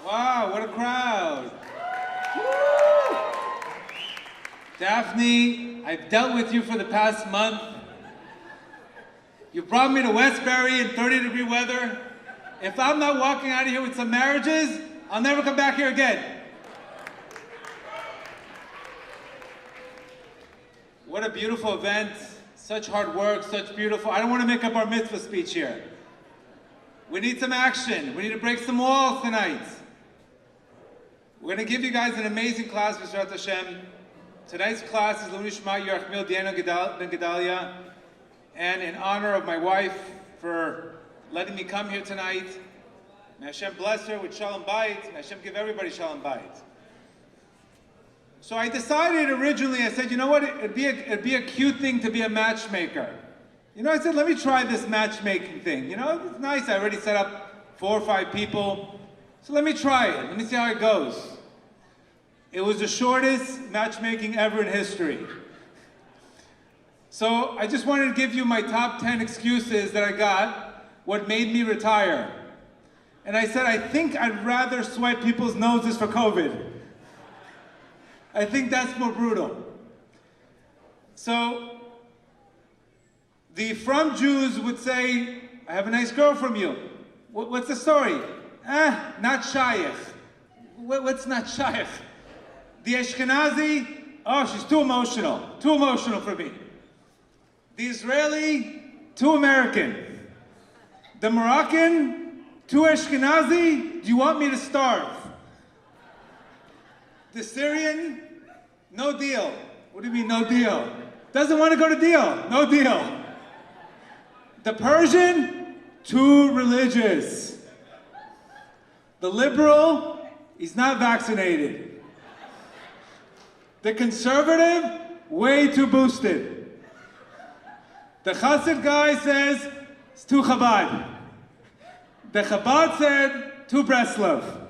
Wow, what a crowd. Woo! Daphne, I've dealt with you for the past month. You brought me to Westbury in 30-degree weather. If I'm not walking out of here with some marriages, I'll never come back here again. What a beautiful event. Such hard work, such beautiful. I don't want to make up our mitzvah speech here. We need some action. We need to break some walls tonight. We're going to give you guys an amazing class, B'ezrat Hashem. Tonight's class is L'Ilui Nishmat Yerachmiel Diana Ben Gedalia, and in honor of my wife for letting me come here tonight. May Hashem bless her with Shalom Bayit. May Hashem give everybody Shalom Bayit. So I decided originally, I said, you know what, it'd be a cute thing to be a matchmaker. You know, I said, let me try this matchmaking thing. You know, it's nice. I already set up 4 or 5 people. So let me try it. Let me see how it goes. It was the shortest matchmaking ever in history. So I just wanted to give you my top 10 excuses that I got, what made me retire. And I said, I think I'd rather swipe people's noses for COVID. I think that's more brutal. So the From Jews would say, I have a nice girl from you. What's the story? Not shayach. What's not shayach? The Ashkenazi, oh, she's too emotional for me. The Israeli, too American. The Moroccan, too Ashkenazi, do you want me to starve? The Syrian, no deal. What do you mean, no deal? Doesn't want to go to deal, no deal. The Persian, too religious. The liberal, he's not vaccinated. The conservative, way too boosted. The Chassid guy says, it's too Chabad. The Chabad said, too Breslev.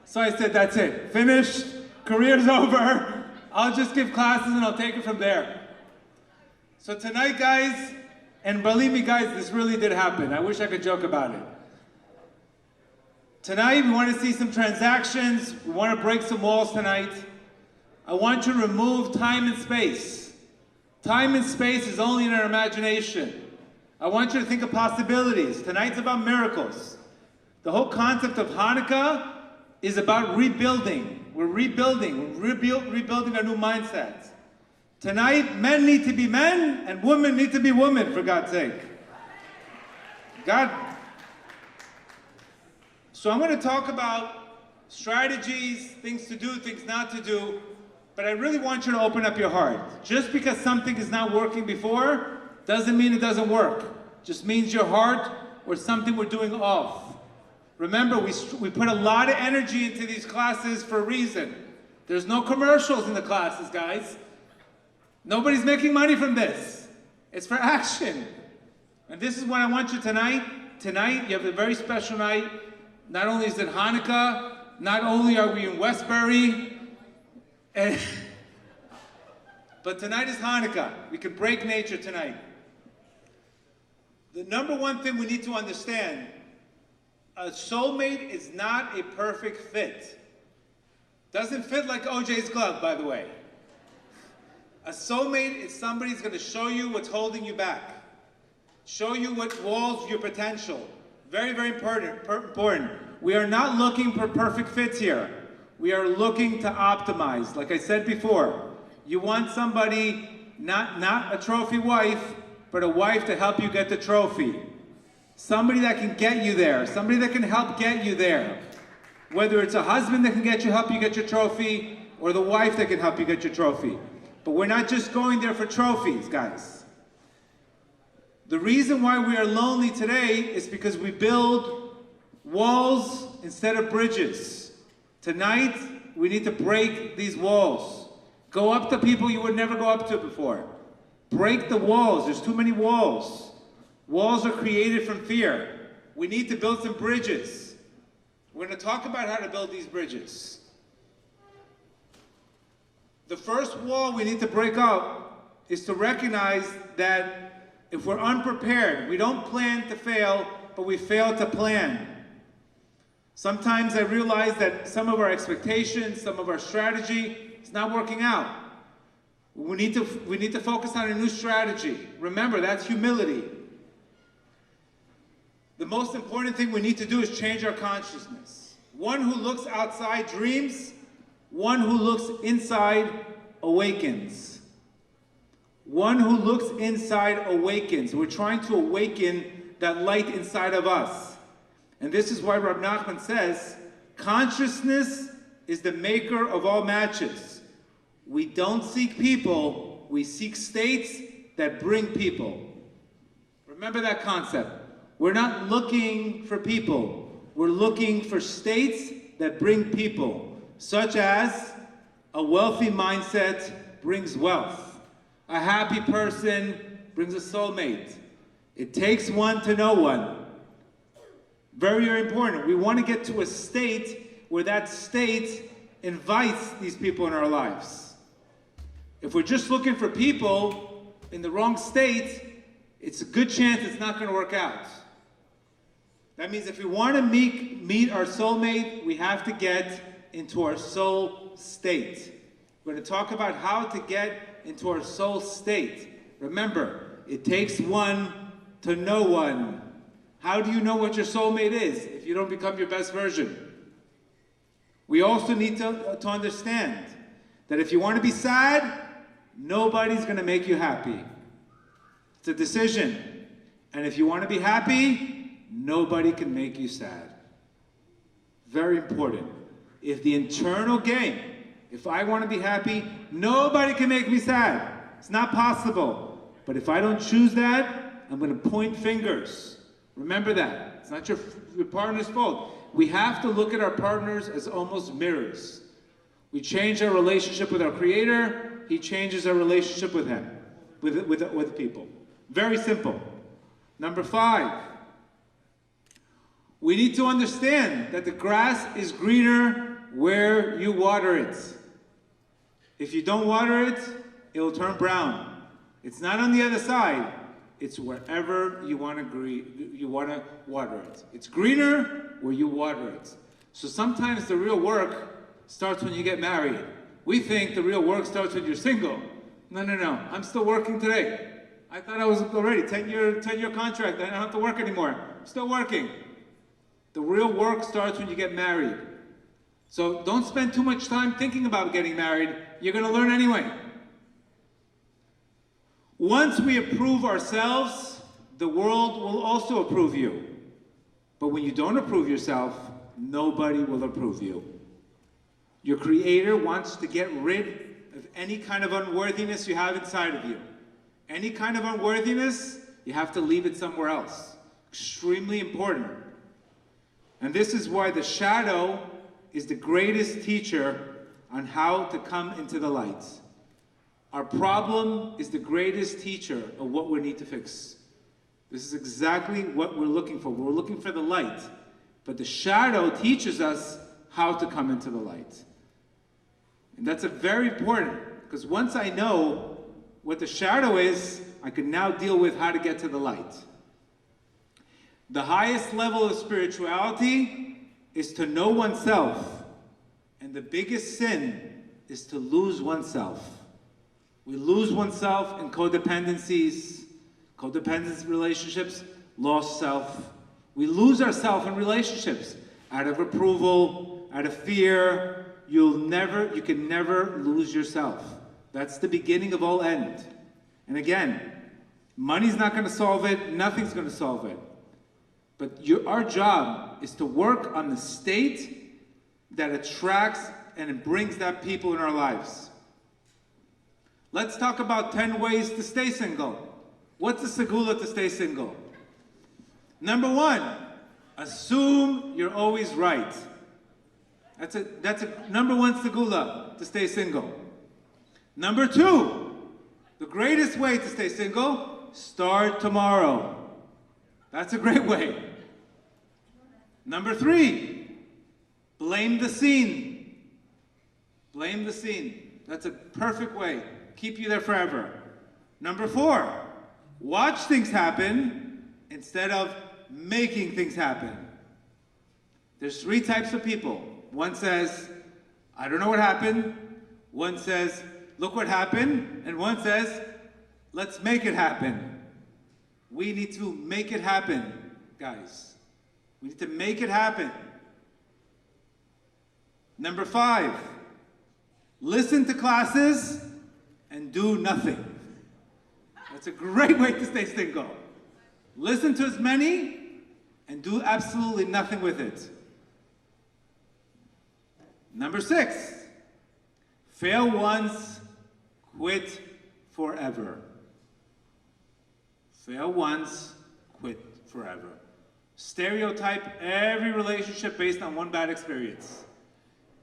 So I said, that's it, finished, career's over. I'll just give classes and I'll take it from there. So tonight, guys, and believe me, guys, this really did happen. I wish I could joke about it. Tonight, we want to see some transactions. We want to break some walls tonight. I want you to remove time and space. Time and space is only in our imagination. I want you to think of possibilities. Tonight's about miracles. The whole concept of Hanukkah is about rebuilding. We're rebuilding. We're rebuilding our new mindset. Tonight, men need to be men and women need to be women, for God's sake. So I'm going to talk about strategies, things to do, things not to do, but I really want you to open up your heart. Just because something is not working before, doesn't mean it doesn't work. Just means your heart or something we're doing off. Remember, we put a lot of energy into these classes for a reason. There's no commercials in the classes, guys. Nobody's making money from this. It's for action. And this is what I want you tonight. Tonight, you have a very special night. Not only is it Hanukkah, not only are we in Westbury, but tonight is Hanukkah. We can break nature tonight. The number one thing we need to understand, a soulmate is not a perfect fit. Doesn't fit like OJ's glove, by the way. A soulmate is somebody who's going to show you what's holding you back. Show you what walls your potential. Very, very important. We are not looking for perfect fits here. We are looking to optimize. Like I said before, you want somebody, not a trophy wife, but a wife to help you get the trophy. Somebody that can get you there. Somebody that can help get you there. Whether it's a husband that can help you get your trophy, or the wife that can help you get your trophy. But we're not just going there for trophies, guys. The reason why we are lonely today is because we build walls instead of bridges. Tonight, we need to break these walls. Go up to people you would never go up to before. Break the walls. There's too many walls. Walls are created from fear. We need to build some bridges. We're going to talk about how to build these bridges. The first wall we need to break up is to recognize that if we're unprepared, we don't plan to fail, but we fail to plan. Sometimes I realize that some of our expectations, some of our strategy is not working out. We need to focus on a new strategy. Remember, that's humility. The most important thing we need to do is change our consciousness. One who looks outside dreams, one who looks inside awakens. One who looks inside awakens. We're trying to awaken that light inside of us. And this is why Rabbi Nachman says, consciousness is the maker of all matches. We don't seek people, we seek states that bring people. Remember that concept. We're not looking for people. We're looking for states that bring people, such as a wealthy mindset brings wealth. A happy person brings a soulmate. It takes one to know one. Very, very important. We want to get to a state where that state invites these people in our lives. If we're just looking for people in the wrong state, it's a good chance it's not going to work out. That means if we want to meet our soulmate, we have to get into our soul state. We're going to talk about how to get into our soul state. Remember, it takes one to know one. How do you know what your soulmate is if you don't become your best version? We also need to understand that if you want to be sad, nobody's going to make you happy. It's a decision. And if you want to be happy, nobody can make you sad. Very important. If the internal game, if I want to be happy, nobody can make me sad. It's not possible. But if I don't choose that, I'm going to point fingers. Remember that. It's not your partner's fault. We have to look at our partners as almost mirrors. We change our relationship with our Creator, He changes our relationship with Him, with people. Very simple. Number 5, we need to understand that the grass is greener where you water it. If you don't water it, it will turn brown. It's not on the other side. It's wherever you want to water it. It's greener where you water it. So sometimes the real work starts when you get married. We think the real work starts when you're single. No. I'm still working today. I thought I was already 10-year contract. I don't have to work anymore. I'm still working. The real work starts when you get married. So don't spend too much time thinking about getting married. You're going to learn anyway. Once we approve ourselves, the world will also approve you. But when you don't approve yourself, nobody will approve you. Your Creator wants to get rid of any kind of unworthiness you have inside of you. Any kind of unworthiness, you have to leave it somewhere else. Extremely important. And this is why the shadow is the greatest teacher on how to come into the light. Our problem is the greatest teacher of what we need to fix. This is exactly what we're looking for. We're looking for the light. But the shadow teaches us how to come into the light. And that's a very important, because once I know what the shadow is, I can now deal with how to get to the light. The highest level of spirituality is to know oneself. And the biggest sin is to lose oneself. We lose oneself in codependent relationships, lost self. We lose ourselves in relationships out of approval, out of fear. You can never lose yourself. That's the beginning of all end. And again, money's not going to solve it. Nothing's going to solve it. But our job is to work on the state that attracts and it brings that people in our lives. Let's talk about 10 ways to stay single. What's the segula to stay single? Number 1, assume you're always right. That's a number 1 segula to stay single. Number 2, the greatest way to stay single, start tomorrow. That's a great way. Number 3, blame the scene. Blame the scene. That's a perfect way. Keep you there forever. Number 4, watch things happen instead of making things happen. There's three types of people. One says, I don't know what happened. One says, look what happened. And one says, let's make it happen. We need to make it happen, guys. We need to make it happen. Number 5, listen to classes and do nothing. That's a great way to stay single. Listen to as many and do absolutely nothing with it. Number 6, fail once, quit forever. Fail once, quit forever. Stereotype every relationship based on one bad experience.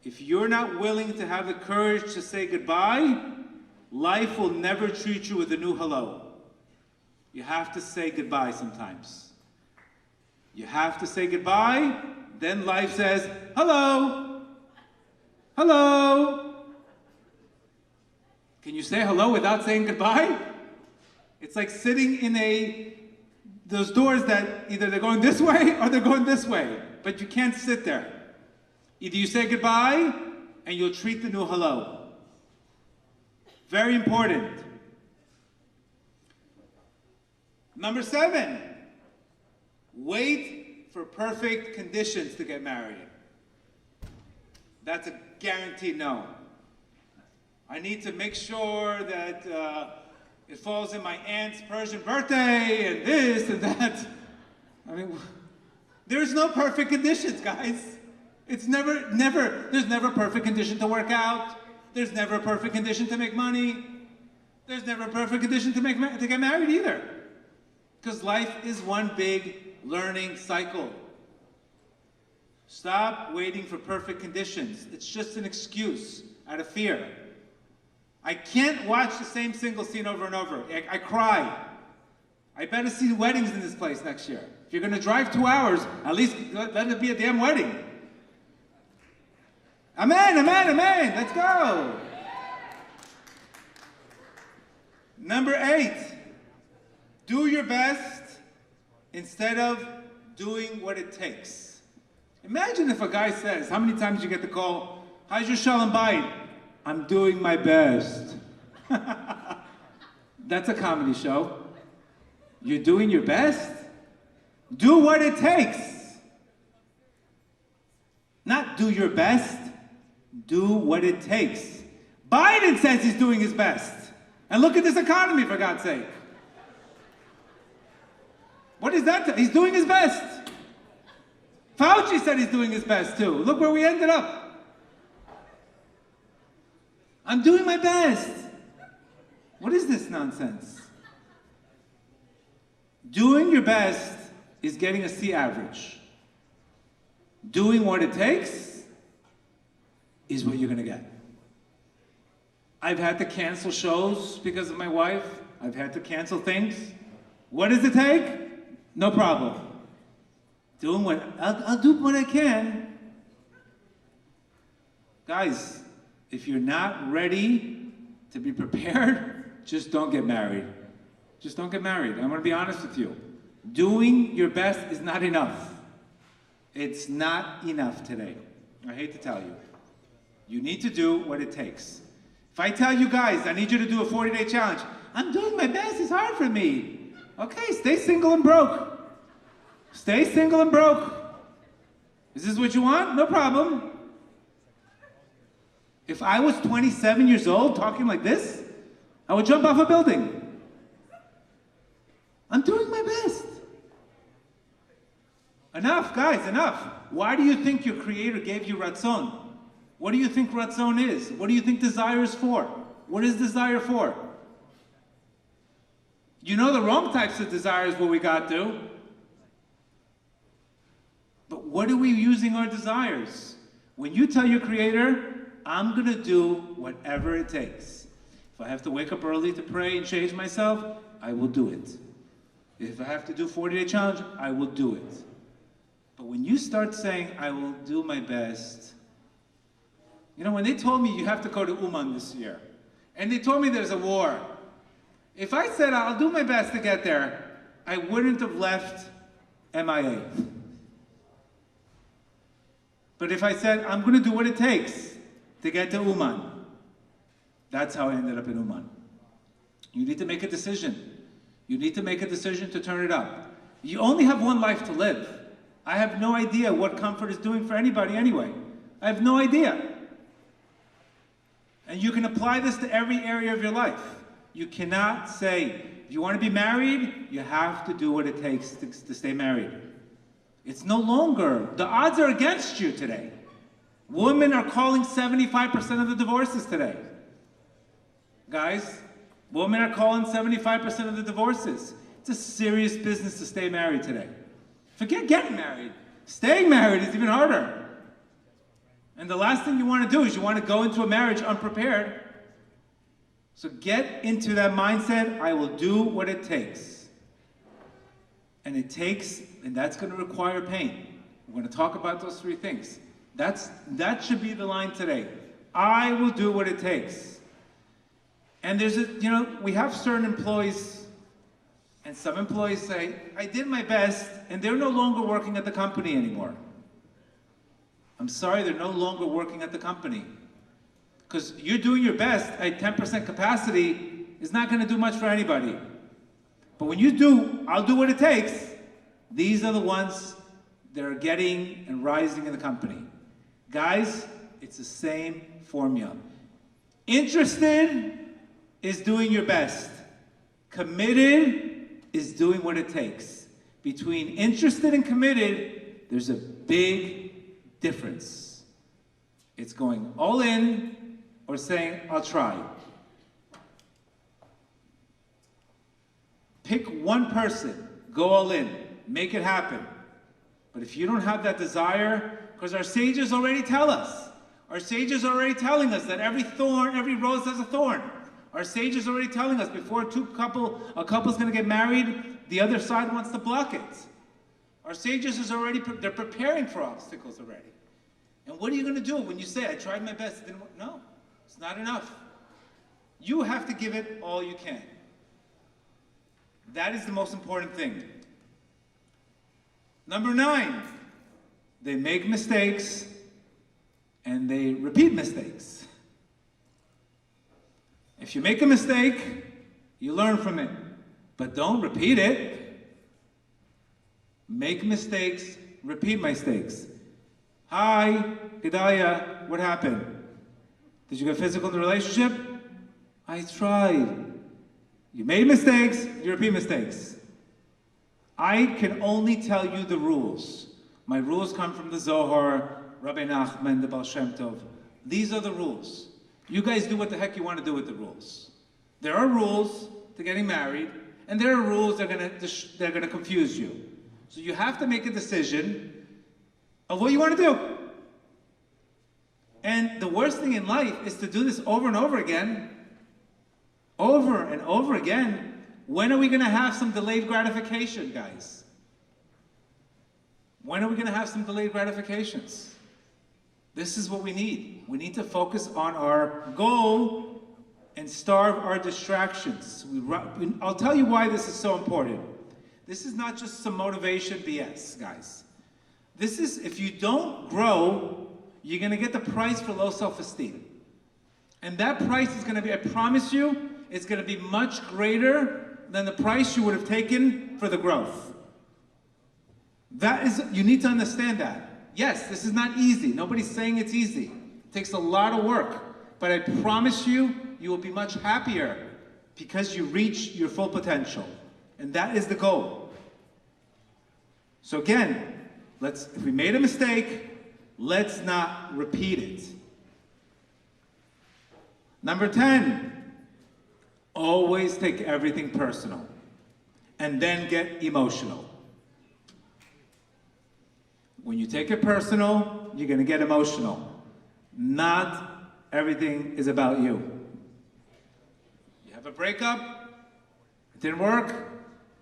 If you're not willing to have the courage to say goodbye, life will never treat you with a new hello. You have to say goodbye sometimes. You have to say goodbye, then life says, hello, hello. Can you say hello without saying goodbye? It's like sitting in those doors that either they're going this way or they're going this way, but you can't sit there. Either you say goodbye and you'll treat the new hello. Very important. Number 7, wait for perfect conditions to get married. That's a guaranteed no. I need to make sure that it falls in my aunt's Persian birthday and this and that. I mean, there's no perfect conditions, guys. It's there's never a perfect condition to work out. There's never a perfect condition to make money. There's never a perfect condition to get married either. Because life is one big learning cycle. Stop waiting for perfect conditions. It's just an excuse out of fear. I can't watch the same single scene over and over. I cry. I better see weddings in this place next year. If you're going to drive 2 hours, at least let it be a damn wedding. Amen, amen, amen. Let's go. Number 8, do your best instead of doing what it takes. Imagine if a guy says, how many times you get the call, how's your Shalom bite? I'm doing my best. That's a comedy show. You're doing your best? Do what it takes. Not do your best. Do what it takes. Biden says he's doing his best. And look at this economy, for God's sake. What is that? He's doing his best. Fauci said he's doing his best too. Look where we ended up. I'm doing my best. What is this nonsense? Doing your best is getting a C average. Doing what it takes is what you're going to get. I've had to cancel shows because of my wife. I've had to cancel things. What does it take? No problem. I'll do what I can. Guys, if you're not ready to be prepared, just don't get married. Just don't get married. I'm going to be honest with you. Doing your best is not enough. It's not enough today. I hate to tell you. You need to do what it takes. If I tell you guys, I need you to do a 40-day challenge, I'm doing my best, it's hard for me. Okay, stay single and broke. Stay single and broke. Is this what you want? No problem. If I was 27 years old talking like this, I would jump off a building. I'm doing my best. Enough, guys, enough. Why do you think your Creator gave you Ratzon? What do you think Ratzon is? What do you think desire is for? What is desire for? You know the wrong types of desire is what we got to. But what are we using our desires? When you tell your Creator, I'm going to do whatever it takes. If I have to wake up early to pray and change myself, I will do it. If I have to do 40-day challenge, I will do it. But when you start saying, I will do my best, you know, when they told me you have to go to Uman this year, and they told me there's a war, if I said I'll do my best to get there, I wouldn't have left MIA. But if I said, I'm going to do what it takes to get to Uman, that's how I ended up in Uman. You need to make a decision. You need to make a decision to turn it up. You only have one life to live. I have no idea what comfort is doing for anybody anyway. I have no idea. And you can apply this to every area of your life. You cannot say, if you want to be married, you have to do what it takes to stay married. It's no longer, the odds are against you today. Women are calling 75% of the divorces today. Guys, women are calling 75% of the divorces. It's a serious business to stay married today. Forget getting married. Staying married is even harder. And the last thing you want to do is you want to go into a marriage unprepared. So get into that mindset, I will do what it takes. And that's going to require pain. We're going to talk about those three things. That should be the line today. I will do what it takes. And we have certain employees, and some employees say, I did my best, and they're no longer working at the company anymore. I'm sorry, they're no longer working at the company. Because you're doing your best at 10% capacity is not going to do much for anybody. But when you do, I'll do what it takes, these are the ones that are getting and rising in the company. Guys, it's the same formula. Interested is doing your best. Committed is doing what it takes. Between interested and committed, there's a big difference. It's going all in or saying, I'll try. Pick one person, go all in, make it happen. But if you don't have that desire, because our sages already tell us, our sages are already telling us that every rose has a thorn. Our sages are already telling us before a couple's going to get married, the other side wants to block it. Our sages they're preparing for obstacles already. And what are you going to do when you say, I tried my best, it didn't work? No, it's not enough. You have to give it all you can. That is the most important thing. Number 9, they make mistakes and they repeat mistakes. If you make a mistake, you learn from it, but don't repeat it. Make mistakes, repeat mistakes. Hi, Gedale, what happened? Did you get physical in the relationship? I tried. You made mistakes, you repeat mistakes. I can only tell you the rules. My rules come from the Zohar, Rabbi Nachman, the Baal Shem Tov. These are the rules. You guys do what the heck you want to do with the rules. There are rules to getting married, and there are rules that are going to confuse you. So you have to make a decision of what you want to do. And the worst thing in life is to do this over and over again. Over and over again. When are we going to have some delayed gratification, guys? When are we going to have some delayed gratifications? This is what we need. We need to focus on our goal and starve our distractions. I'll tell you why this is so important. This is not just some motivation BS, guys. This is, if you don't grow, you're going to get the price for low self-esteem. And that price is going to be, I promise you, it's going to be much greater than the price you would have taken for the growth. You need to understand that. Yes, this is not easy. Nobody's saying it's easy. It takes a lot of work. But I promise you, you will be much happier because you reach your full potential. And that is the goal. So again, if we made a mistake, let's not repeat it. Number 10, always take everything personal and then get emotional. When you take it personal, you're going to get emotional. Not everything is about you. You have a breakup, it didn't work,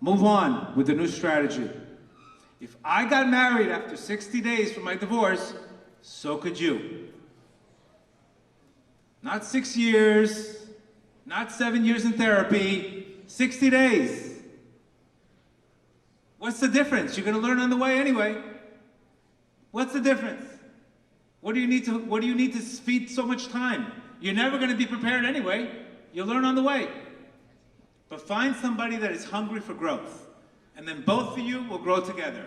move on with a new strategy. If I got married after 60 days from my divorce, so could you. Not 6 years, not 7 years in therapy, 60 days. What's the difference? You're going to learn on the way anyway. What's the difference? What do you need to feed so much time? You're never going to be prepared anyway. You'll learn on the way. But find somebody that is hungry for growth, and then both of you will grow together.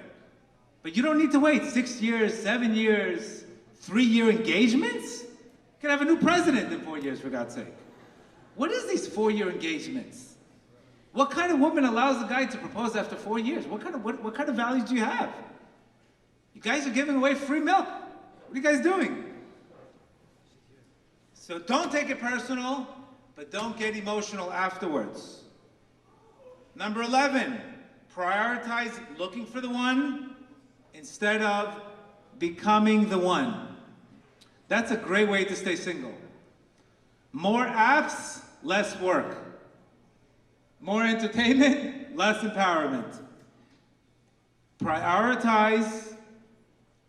But you don't need to wait 6 years, 7 years, 3-year engagements. You can have a new president in 4 years, for God's sake. What is these 4-year engagements? What kind of woman allows a guy to propose after 4 years? What kind of values do you have? You guys are giving away free milk. What are you guys doing? So don't take it personal, but don't get emotional afterwards. Number 11, prioritize looking for the one instead of becoming the one. That's a great way to stay single. More apps, less work. More entertainment, less empowerment. Prioritize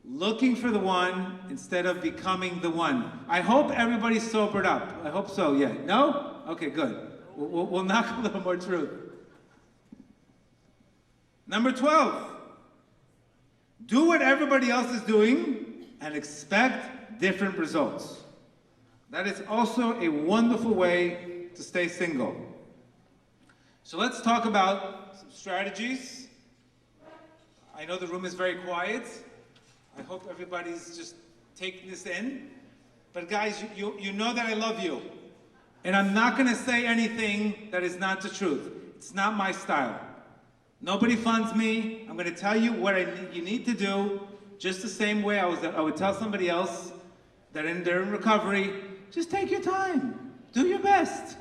looking for the one instead of becoming the one. I hope everybody's sobered up. I hope so, yeah. No? Okay, good. We'll knock a little more truth. Number 12, do what everybody else is doing and expect different results. That is also a wonderful way to stay single. So let's talk about some strategies. I know the room is very quiet. I hope everybody's just taking this in. But guys, you know that I love you. And I'm not going to say anything that is not the truth. It's not my style. Nobody funds me. I'm going to tell you what you need to do, just the same way I would tell somebody else that they're in recovery. Just take your time. Do your best.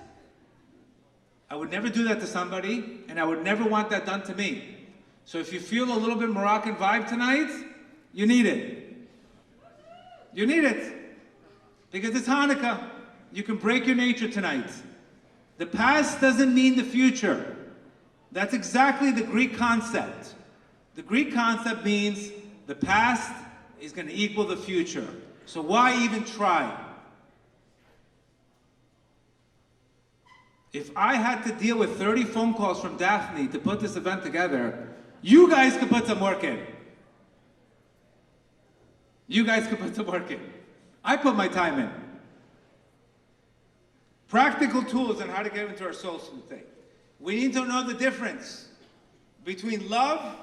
I would never do that to somebody, and I would never want that done to me. So if you feel a little bit Moroccan vibe tonight, you need it. You need it. Because it's Hanukkah. You can break your nature tonight. The past doesn't mean the future. That's exactly the Greek concept. The Greek concept means the past is going to equal the future. So why even try? If I had to deal with 30 phone calls from Daphne to put this event together, you guys could put some work in. You guys could put some work in. I put my time in. Practical tools on how to get into our soul state. We need to know the difference between love.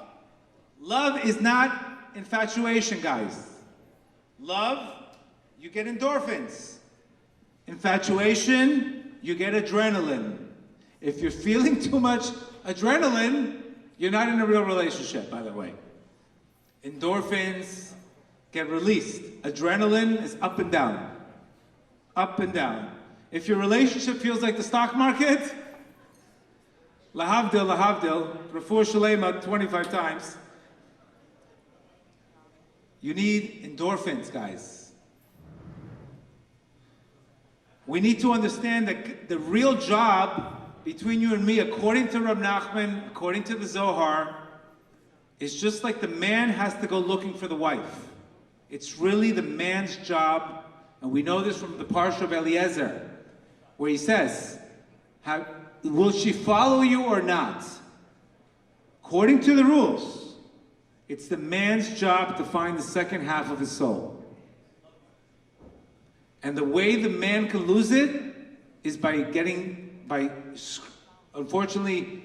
Love is not infatuation, guys. Love, you get endorphins. Infatuation, you get adrenaline. If you're feeling too much adrenaline, you're not in a real relationship, by the way. Endorphins get released. Adrenaline is up and down. Up and down. If your relationship feels like the stock market, lahavdil, refuah shalema 25 times. You need endorphins, guys. We need to understand that the real job between you and me, according to Reb Nachman, according to the Zohar, is just like the man has to go looking for the wife. It's really the man's job, and we know this from the Parsha of Eliezer, where he says, will she follow you or not? According to the rules, it's the man's job to find the second half of his soul. And the way the man can lose it is by unfortunately,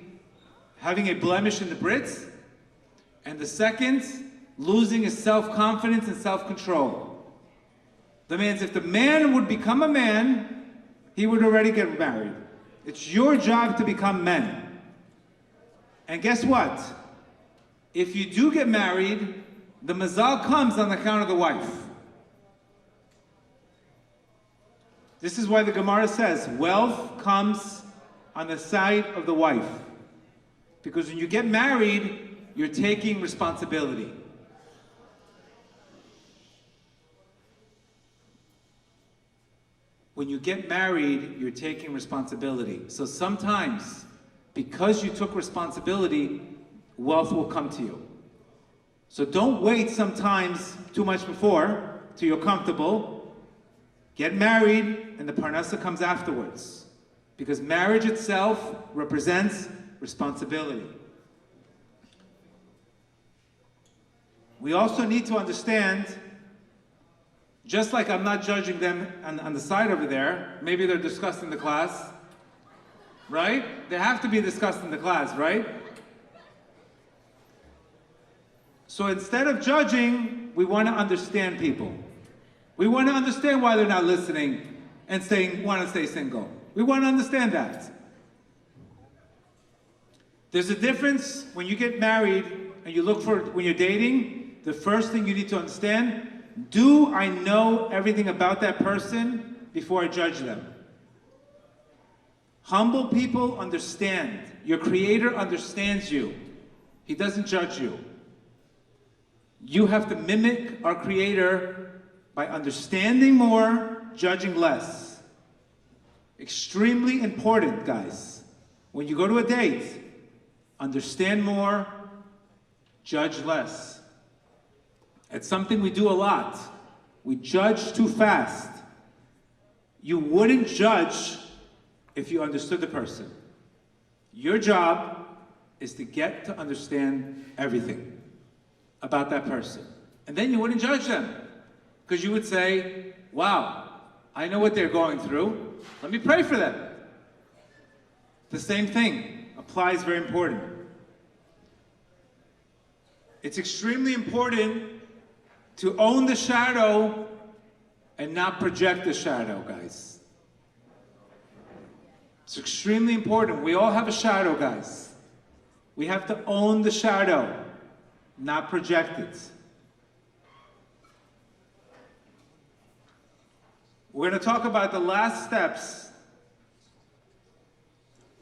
having a blemish in the Brits, and the second, losing his self-confidence and self-control. If the man would become a man, he would already get married. It's your job to become men. And guess what? If you do get married, the mazal comes on account of the wife. This is why the Gemara says, wealth comes on the side of the wife. Because when you get married, you're taking responsibility. When you get married, you're taking responsibility. So sometimes, because you took responsibility, wealth will come to you. So don't wait sometimes too much before till you're comfortable. Get married, and the parnasa comes afterwards. Because marriage itself represents responsibility. We also need to understand Just like I'm not judging them on the side over there. Maybe they're discussing the class, right? They have to be discussed in the class, right? So instead of judging, we want to understand people. We want to understand why they're not listening and want to stay single. We want to understand that. There's a difference when you get married and you look for, when you're dating, the first thing you need to understand, do I know everything about that person before I judge them? Humble people understand. Your Creator understands you. He doesn't judge you. You have to mimic our Creator by understanding more, judging less. Extremely important, guys. When you go to a date, understand more, judge less. It's something we do a lot. We judge too fast. You wouldn't judge if you understood the person. Your job is to get to understand everything about that person. And then you wouldn't judge them. Because you would say, wow, I know what they're going through. Let me pray for them. The same thing applies, very important. It's extremely important to own the shadow and not project the shadow, guys. It's extremely important. We all have a shadow, guys. We have to own the shadow, not project it. We're going to talk about the last steps,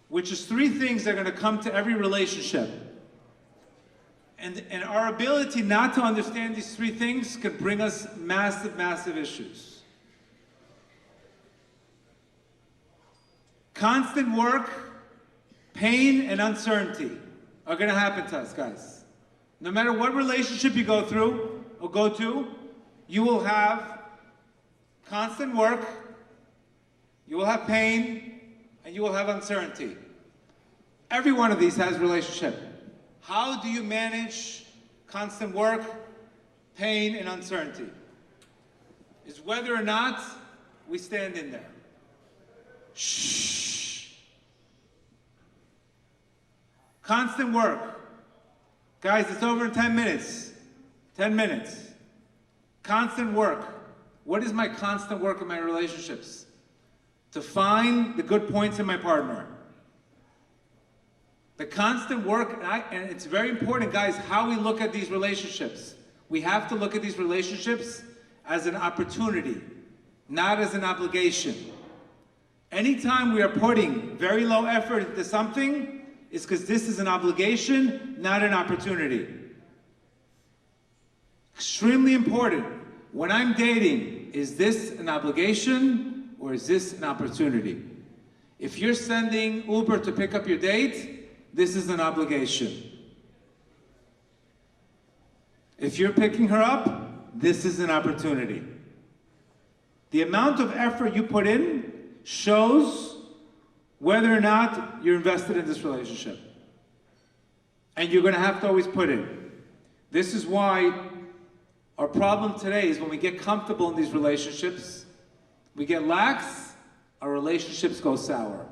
which is 3 things that are going to come to every relationship. And our ability not to understand these 3 things can bring us massive, massive issues. Constant work, pain, and uncertainty are going to happen to us, guys. No matter what relationship you go through or go to, you will have constant work, you will have pain, and you will have uncertainty. Every one of these has relationship. How do you manage constant work, pain, and uncertainty? Is whether or not we stand in there. Shh. Constant work. Guys, it's over in 10 minutes. 10 minutes. Constant work. What is my constant work in my relationships? To find the good points in my partner. The constant work, and it's very important, guys, how we look at these relationships. We have to look at these relationships as an opportunity, not as an obligation. Anytime we are putting very low effort into something, it's because this is an obligation, not an opportunity. Extremely important. When I'm dating, is this an obligation or is this an opportunity? If you're sending Uber to pick up your date, this is an obligation. If you're picking her up, this is an opportunity. The amount of effort you put in shows whether or not you're invested in this relationship. And you're going to have to always put in. This is why our problem today is when we get comfortable in these relationships, we get lax, our relationships go sour.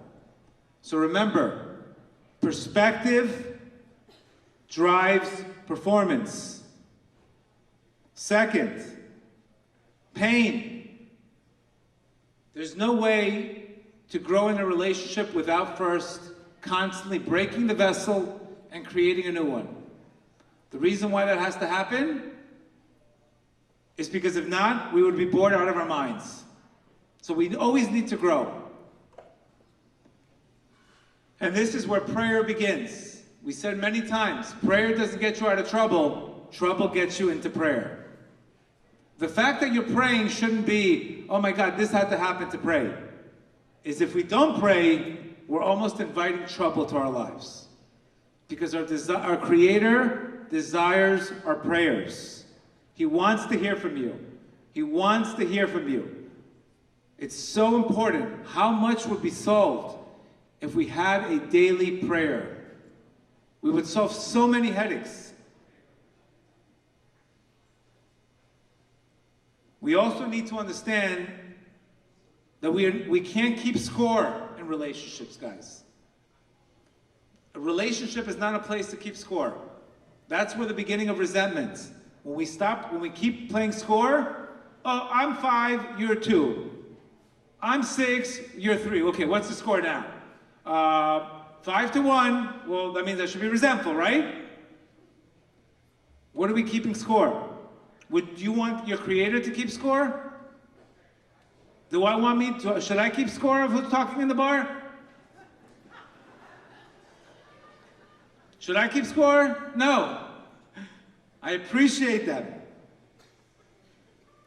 So remember, perspective drives performance. Second, pain. There's no way to grow in a relationship without first constantly breaking the vessel and creating a new one. The reason why that has to happen is because if not, we would be bored out of our minds. So we always need to grow. And this is where prayer begins. We said many times, prayer doesn't get you out of trouble, trouble gets you into prayer. The fact that you're praying shouldn't be, oh my God, this had to happen to pray. Is if we don't pray, we're almost inviting trouble to our lives. Because our Creator desires our prayers. He wants to hear from you. He wants to hear from you. It's so important. How much would be solved if we had a daily prayer? We would solve so many headaches. We also need to understand that we can't keep score in relationships, guys. A relationship is not a place to keep score. That's where the beginning of resentment. When we keep playing score, oh, I'm 5, you're 2. I'm 6, you're 3. Okay, what's the score now? 5-1. Well, that means I should be resentful, right? What are we keeping score? Would you want your creator to keep score? Should I keep score of who's talking in the bar? Should I keep score? No. I appreciate them.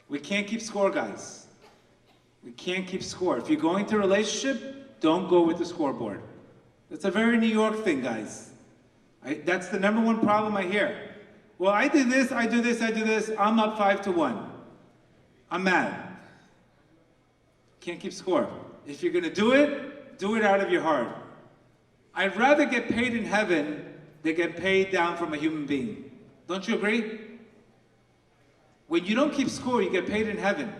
We can't keep score, guys. We can't keep score. If you're going to a relationship, don't go with the scoreboard. That's a very New York thing, guys. That's the number one problem I hear. Well, I did this, I do this, I do this. I'm up 5-1. I'm mad. Can't keep score. If you're going to do it out of your heart. I'd rather get paid in heaven than get paid down from a human being. Don't you agree? When you don't keep score, you get paid in heaven.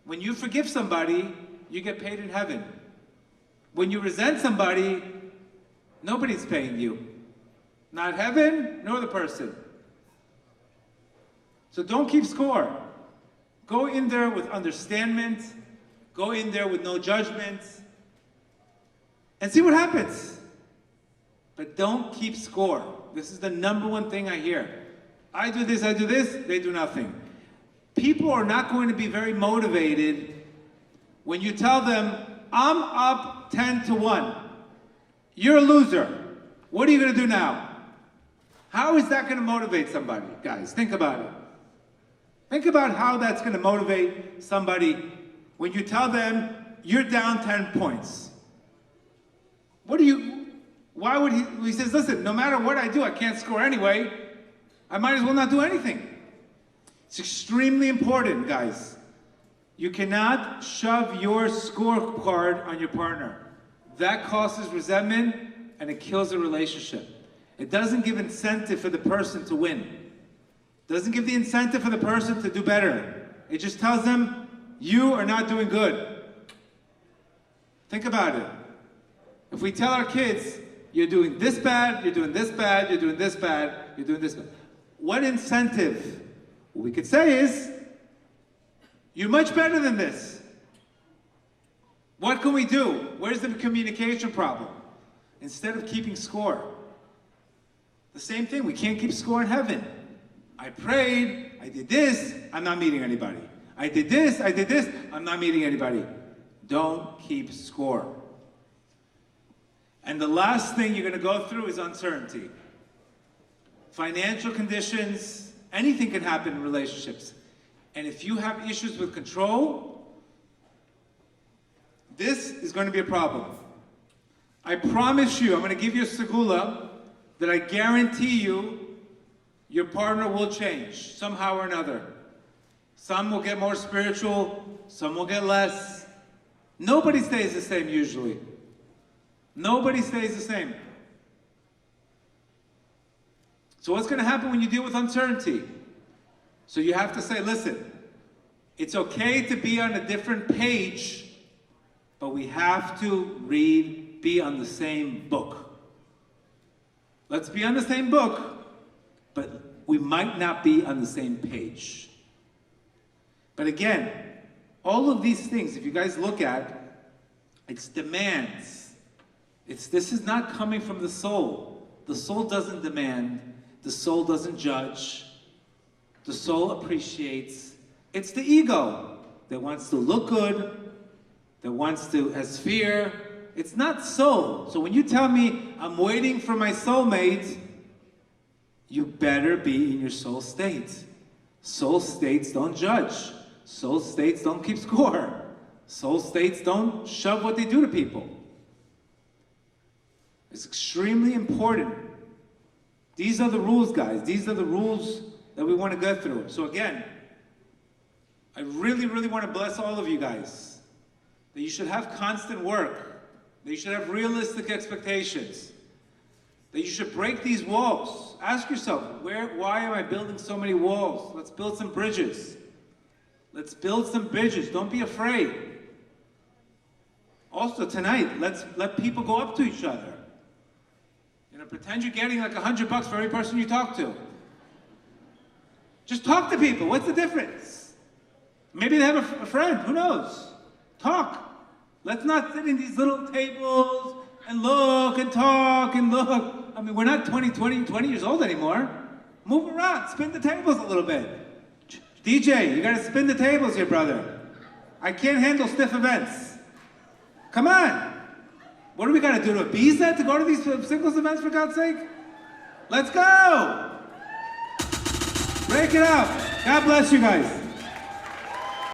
When you forgive somebody, you get paid in heaven. When you resent somebody, nobody's paying you. Not heaven, nor the person. So don't keep score. Go in there with understanding. Go in there with no judgment. And see what happens. But don't keep score. This is the number one thing I hear. I do this, they do nothing. People are not going to be very motivated when you tell them, I'm up 10-1. You're a loser. What are you going to do now? How is that going to motivate somebody? Guys, think about it. Think about how that's going to motivate somebody when you tell them you're down 10 points. Why would he says, listen, no matter what I do, I can't score anyway. I might as well not do anything. It's extremely important, guys. You cannot shove your scorecard on your partner. That causes resentment and it kills a relationship. It doesn't give incentive for the person to win. It doesn't give the incentive for the person to do better. It just tells them, you are not doing good. Think about it. If we tell our kids, you're doing this bad, you're doing this bad, you're doing this bad, you're doing this bad. What incentive? What we could say is, you're much better than this. What can we do? Where's the communication problem? Instead of keeping score. The same thing, we can't keep score in heaven. I prayed, I did this, I'm not meeting anybody. I did this, I'm not meeting anybody. Don't keep score. And the last thing you're going to go through is uncertainty. Financial conditions, anything can happen in relationships. And if you have issues with control, this is going to be a problem. I promise you, I'm going to give you a segula that I guarantee you, your partner will change somehow or another. Some will get more spiritual, some will get less. Nobody stays the same usually. Nobody stays the same. So what's going to happen when you deal with uncertainty? So you have to say, listen, it's okay to be on a different page, but we have to be on the same book. Let's be on the same book, but we might not be on the same page. But again, all of these things, if you guys look at, it's demands. This is not coming from the soul. The soul doesn't demand. The soul doesn't judge. The soul appreciates. It's the ego that wants to look good, that has fear. It's not soul. So when you tell me, I'm waiting for my soulmate, you better be in your soul state. Soul states don't judge. Soul states don't keep score. Soul states don't shove what they do to people. It's extremely important. These are the rules, guys. These are the rules that we want to go through. So again, I really, really want to bless all of you guys. That you should have constant work. That you should have realistic expectations. That you should break these walls. Ask yourself, why am I building so many walls? Let's build some bridges. Let's build some bridges. Don't be afraid. Also tonight, let people go up to each other. Pretend you're getting like $100 for every person you talk to. Just talk to people. What's the difference? Maybe they have a friend. Who knows? Talk. Let's not sit in these little tables and look and talk and look. I mean, we're not 20 years old anymore. Move around. Spin the tables a little bit. DJ, you got to spin the tables here, brother. I can't handle stiff events. Come on. What do we got to do to appease that to go to these singles events, for God's sake? Let's go! Break it up. God bless you guys.